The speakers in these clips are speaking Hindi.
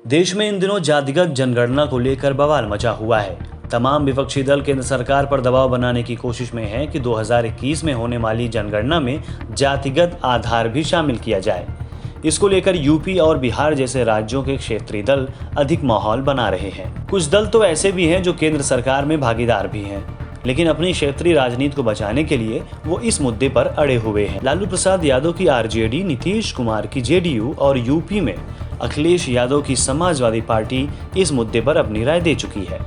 देश में इन दिनों जातिगत जनगणना को लेकर बवाल मचा हुआ है। तमाम विपक्षी दल केंद्र सरकार पर दबाव बनाने की कोशिश में हैं कि 2021 में होने वाली जनगणना में जातिगत आधार भी शामिल किया जाए। इसको लेकर यूपी और बिहार जैसे राज्यों के क्षेत्रीय दल अधिक माहौल बना रहे हैं। कुछ दल तो ऐसे भी हैं जो केंद्र सरकार में भागीदार भी हैं, लेकिन अपनी क्षेत्रीय राजनीति को बचाने के लिए वो इस मुद्दे पर अड़े हुए हैं। लालू प्रसाद यादव की आरजेडी, नीतीश कुमार की जेडीयू और यूपी में अखिलेश यादव की समाजवादी पार्टी इस मुद्दे पर अपनी राय दे चुकी है।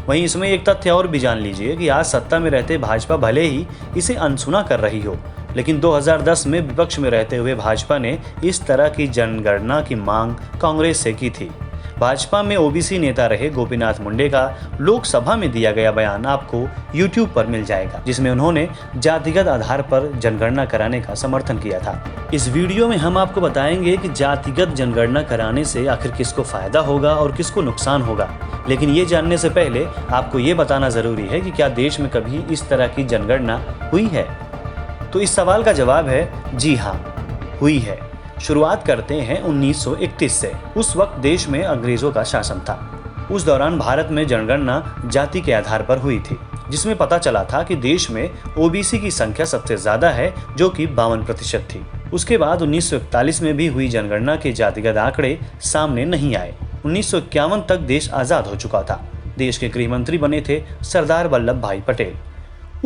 वहीं इसमें एक तथ्य और भी जान लीजिए कि आज सत्ता में रहते भाजपा भले ही इसे अनसुना कर रही हो, लेकिन 2010 में विपक्ष में रहते हुए भाजपा ने इस तरह की जनगणना की मांग कांग्रेस से की थी। भाजपा में ओबीसी नेता रहे गोपीनाथ मुंडे का लोकसभा में दिया गया बयान आपको यूट्यूब पर मिल जाएगा, जिसमें उन्होंने जातिगत आधार पर जनगणना कराने का समर्थन किया था। इस वीडियो में हम आपको बताएंगे कि जातिगत जनगणना कराने से आखिर किसको फायदा होगा और किसको नुकसान होगा। लेकिन ये जानने से पहले आपको ये बताना जरूरी है कि क्या देश में कभी इस तरह की जनगणना हुई है? तो इस सवाल का जवाब है जी हाँ, हुई है। शुरुआत करते हैं 1931 से। उस वक्त देश में अंग्रेजों का शासन था। उस दौरान भारत में जनगणना जाति के आधार पर हुई थी, जिसमें पता चला था कि देश में ओबीसी की संख्या सबसे ज्यादा है, जो कि 52% थी। उसके बाद 1941 में भी हुई जनगणना के जातिगत आंकड़े सामने नहीं आए। 1951 तक देश आजाद हो चुका था। देश के गृह मंत्री बने थे सरदार वल्लभ भाई पटेल।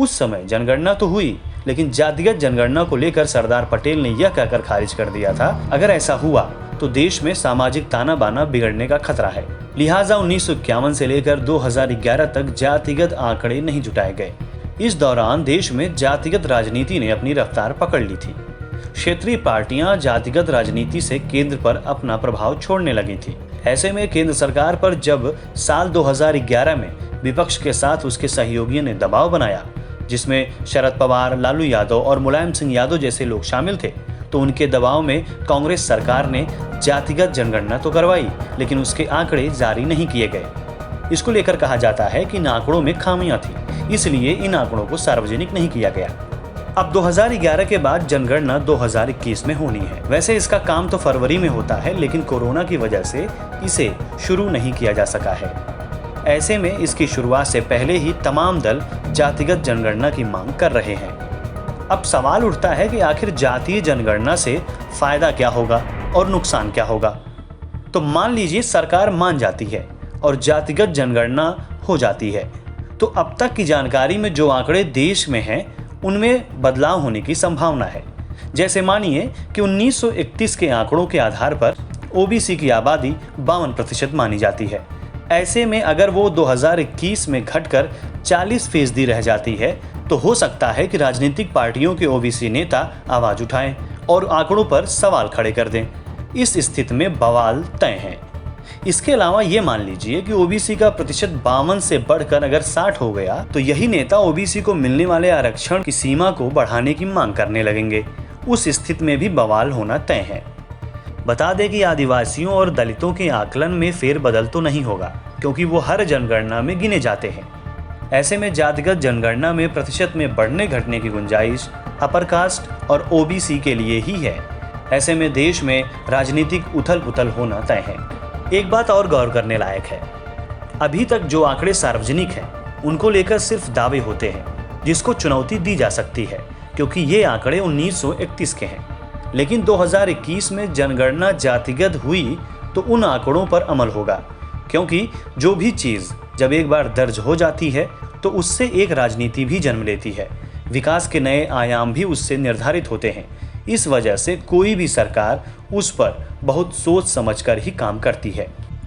उस समय जनगणना तो हुई, लेकिन जातिगत जनगणना को लेकर सरदार पटेल ने यह कहकर खारिज कर दिया था, अगर ऐसा हुआ तो देश में सामाजिक ताना बाना बिगड़ने का खतरा है। लिहाजा 1951 से लेकर 2011 तक जातिगत आंकड़े नहीं जुटाए गए। इस दौरान देश में जातिगत राजनीति ने अपनी रफ्तार पकड़ ली थी। क्षेत्रीय पार्टियां जातिगत राजनीति से केंद्र पर अपना प्रभाव छोड़ने लगी थी। ऐसे में केंद्र सरकार पर जब साल 2011 में विपक्ष के साथ उसके सहयोगियों ने दबाव बनाया, जिसमें शरद पवार, लालू यादव और मुलायम सिंह यादव जैसे लोग शामिल थे, तो उनके दबाव में कांग्रेस सरकार ने जातिगत जनगणना तो करवाई, लेकिन उसके आंकड़े जारी नहीं किए गए। इसको लेकर कहा जाता है कि इन आंकड़ों में खामियां थी, इसलिए इन आंकड़ों को सार्वजनिक नहीं किया गया। अब 2011 के बाद जनगणना 2021 में होनी है। वैसे इसका काम तो फरवरी में होता है, लेकिन कोरोना की वजह से इसे शुरू नहीं किया जा सका है। ऐसे में इसकी शुरुआत से पहले ही तमाम दल जातिगत जनगणना की मांग कर रहे हैं। अब सवाल उठता है कि आखिर जातीय जनगणना से फायदा क्या होगा और नुकसान क्या होगा। तो मान लीजिए सरकार मान जाती है और जातिगत जनगणना हो जाती है, तो अब तक की जानकारी में जो आंकड़े देश में हैं, उनमें बदलाव होने की संभावना है। जैसे मानिए कि 1931 के आंकड़ों के आधार पर ओबीसी की आबादी 52% मानी जाती है। ऐसे में अगर वो 2021 में घटकर 40% रह जाती है, तो हो सकता है कि राजनीतिक पार्टियों के ओबीसी नेता आवाज उठाएं और आंकड़ों पर सवाल खड़े कर दें। इस स्थिति में बवाल तय है। इसके अलावा ये मान लीजिए कि ओबीसी का प्रतिशत 52 से बढ़कर अगर 60 हो गया, तो यही नेता ओबीसी को मिलने वाले आरक्षण की सीमा को बढ़ाने की मांग करने लगेंगे। उस स्थिति में भी बवाल होना तय है। बता दें कि आदिवासियों और दलितों के आकलन में फेरबदल तो नहीं होगा, क्योंकि वो हर जनगणना में गिने जाते हैं। ऐसे में जातिगत जनगणना में प्रतिशत में बढ़ने घटने की गुंजाइश अपर कास्ट और ओबीसी के लिए ही है। ऐसे में देश में राजनीतिक उथल पुथल होना तय है। एक बात और गौर करने लायक है, अभी तक जो आंकड़े सार्वजनिक हैं, उनको लेकर सिर्फ दावे होते हैं, जिसको चुनौती दी जा सकती है, क्योंकि ये आंकड़े 1931 के हैं। लेकिन 2021 में जनगणना जातिगत हुई तो उन आंकड़ों पर अमल होगा, क्योंकि जो भी चीज़ जब एक बार दर्ज हो जाती है तो उससे एक राजनीति भी जन्म लेती है। विकास के नए आयाम भी उससे निर्धारित होते हैं। इस वजह से कोई भी सरकार उस पर बहुत सोच समझकर ही काम करती है।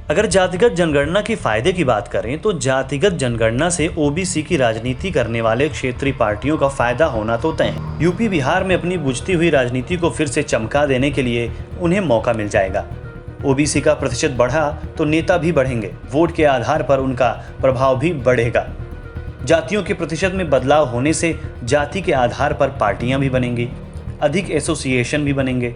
अगर जातिगत जनगणना के फायदे की बात करें, तो जातिगत जनगणना से ओबीसी की राजनीति करने वाले क्षेत्रीय पार्टियों का फायदा होना तो तय है। यूपी बिहार में अपनी बुझती हुई राजनीति को फिर से चमका देने के लिए उन्हें मौका मिल जाएगा। ओबीसी का प्रतिशत बढ़ा तो नेता भी बढ़ेंगे, वोट के आधार पर उनका प्रभाव भी बढ़ेगा। जातियों के प्रतिशत में बदलाव होने से जाति के आधार पर पार्टियां भी बनेंगी, अधिक एसोसिएशन भी बनेंगे।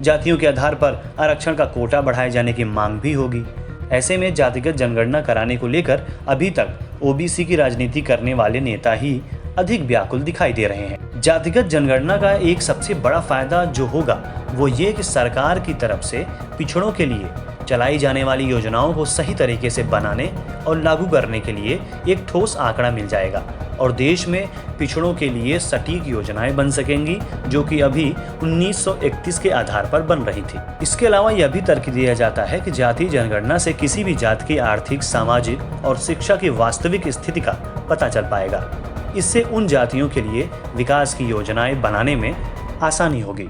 जातियों के आधार पर आरक्षण का कोटा बढ़ाए जाने की मांग भी होगी। ऐसे में जातिगत जनगणना कराने को लेकर अभी तक ओबीसी की राजनीति करने वाले नेता ही अधिक व्याकुल दिखाई दे रहे हैं। जातिगत जनगणना का एक सबसे बड़ा फायदा जो होगा वो ये कि सरकार की तरफ से पिछड़ों के लिए चलाई जाने वाली योजनाओं को सही तरीके से बनाने और लागू करने के लिए एक ठोस आंकड़ा मिल जाएगा और देश में पिछड़ों के लिए सटीक योजनाएं बन सकेंगी, जो कि अभी 1931 के आधार पर बन रही थी। इसके अलावा यह भी तर्क दिया जाता है कि जातीय जनगणना से किसी भी जाति की आर्थिक, सामाजिक और शिक्षा की वास्तविक स्थिति का पता चल पाएगा। इससे उन जातियों के लिए विकास की योजनाएं बनाने में आसानी होगी।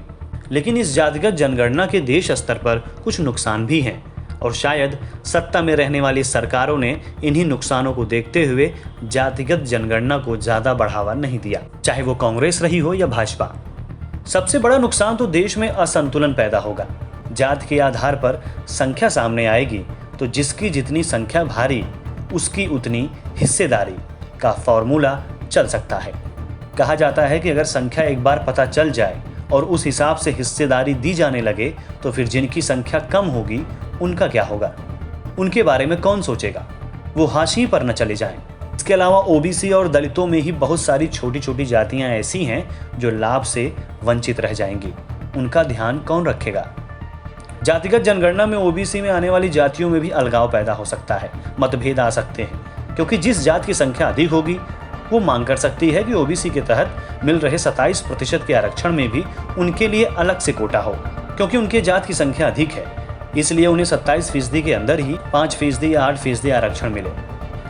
लेकिन इस जातिगत जनगणना के देश स्तर पर कुछ नुकसान भी हैं और शायद सत्ता में रहने वाली सरकारों ने इन्हीं नुकसानों को देखते हुए जातिगत जनगणना को ज़्यादा बढ़ावा नहीं दिया, चाहे वो कांग्रेस रही हो या भाजपा। सबसे बड़ा नुकसान तो देश में असंतुलन पैदा होगा। जाति के आधार पर संख्या सामने आएगी तो जिसकी जितनी संख्या भारी उसकी उतनी हिस्सेदारी का फॉर्मूला चल सकता है। कहा जाता है कि अगर संख्या एक बार पता चल जाए और उस हिसाब से हिस्सेदारी दी जाने लगे तो फिर जिनकी संख्या कम होगी उनका क्या होगा, उनके बारे में कौन सोचेगा, वो हाशिए पर न चले जाएं। इसके अलावा ओबीसी और दलितों में ही बहुत सारी छोटी छोटी जातियां ऐसी हैं जो लाभ से वंचित रह जाएंगी, उनका ध्यान कौन रखेगा। जातिगत जनगणना में ओबीसी में आने वाली जातियों में भी अलगाव पैदा हो सकता है, मतभेद आ सकते हैं, क्योंकि जिस जात की संख्या अधिक होगी वो मांग कर सकती है कि ओबीसी के तहत मिल रहे 27% के आरक्षण में भी उनके लिए अलग से कोटा हो, क्योंकि उनके जात की संख्या अधिक है, इसलिए उन्हें 27% के अंदर ही 5% या 8% आरक्षण मिले।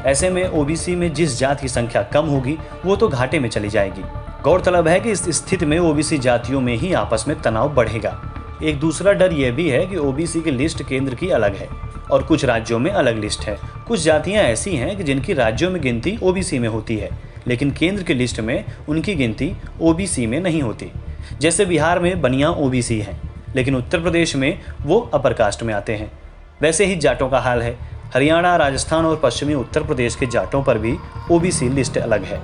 ऐसे में ओबीसी में जिस जात की संख्या कम होगी वो तो घाटे में चली जाएगी। गौरतलब है कि इस स्थिति में ओबीसी जातियों में ही आपस में तनाव बढ़ेगा। एक दूसरा डर यह भी है कि ओबीसी की लिस्ट केंद्र की अलग है और कुछ राज्यों में अलग लिस्ट है। कुछ जातियां ऐसी हैं कि जिनकी राज्यों में गिनती ओबीसी में होती है, लेकिन केंद्र की लिस्ट में उनकी गिनती ओबीसी में नहीं होती। जैसे बिहार में बनिया ओबीसी हैं, लेकिन उत्तर प्रदेश में वो अपर कास्ट में आते हैं। वैसे ही जाटों का हाल है। हरियाणा, राजस्थान और पश्चिमी उत्तर प्रदेश के जाटों पर भी ओबीसी लिस्ट अलग है।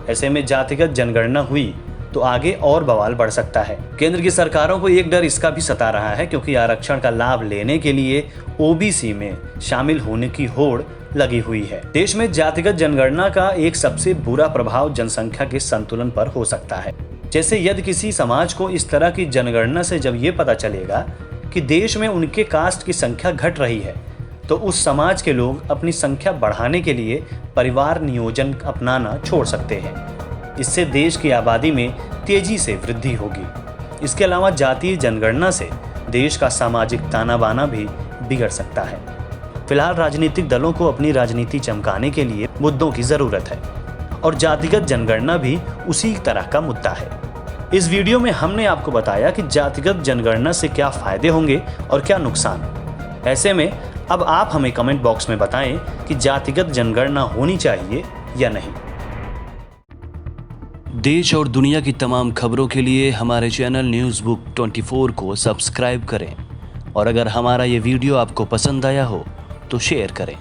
ऐसे में जातिगत जनगणना हुई तो आगे और बवाल बढ़ सकता है। केंद्र की सरकारों को एक डर इसका भी सता रहा है, क्योंकि आरक्षण का लाभ लेने के लिए ओबीसी में शामिल होने की होड़ लगी हुई है। देश में जातिगत जनगणना का एक सबसे बुरा प्रभाव जनसंख्या के संतुलन पर हो सकता है। जैसे यदि किसी समाज को इस तरह की जनगणना से जब ये पता चलेगा कि देश में उनके कास्ट की संख्या घट रही है, तो उस समाज के लोग अपनी संख्या बढ़ाने के लिए परिवार नियोजन अपनाना छोड़ सकते हैं। इससे देश की आबादी में तेजी से वृद्धि होगी। इसके अलावा जातीय जनगणना से देश का सामाजिक ताना बाना भी बिगड़ सकता है। फिलहाल राजनीतिक दलों को अपनी राजनीति चमकाने के लिए मुद्दों की जरूरत है और जातिगत जनगणना भी उसी तरह का मुद्दा है। इस वीडियो में हमने आपको बताया कि जातिगत जनगणना से क्या फायदे होंगे और क्या नुकसान। ऐसे में अब आप हमें कमेंट बॉक्स में बताएं कि जातिगत जनगणना होनी चाहिए या नहीं। देश और दुनिया की तमाम खबरों के लिए हमारे चैनल न्यूज़ बुक 24 को सब्सक्राइब करें और अगर हमारा ये वीडियो आपको पसंद आया हो तो शेयर करें।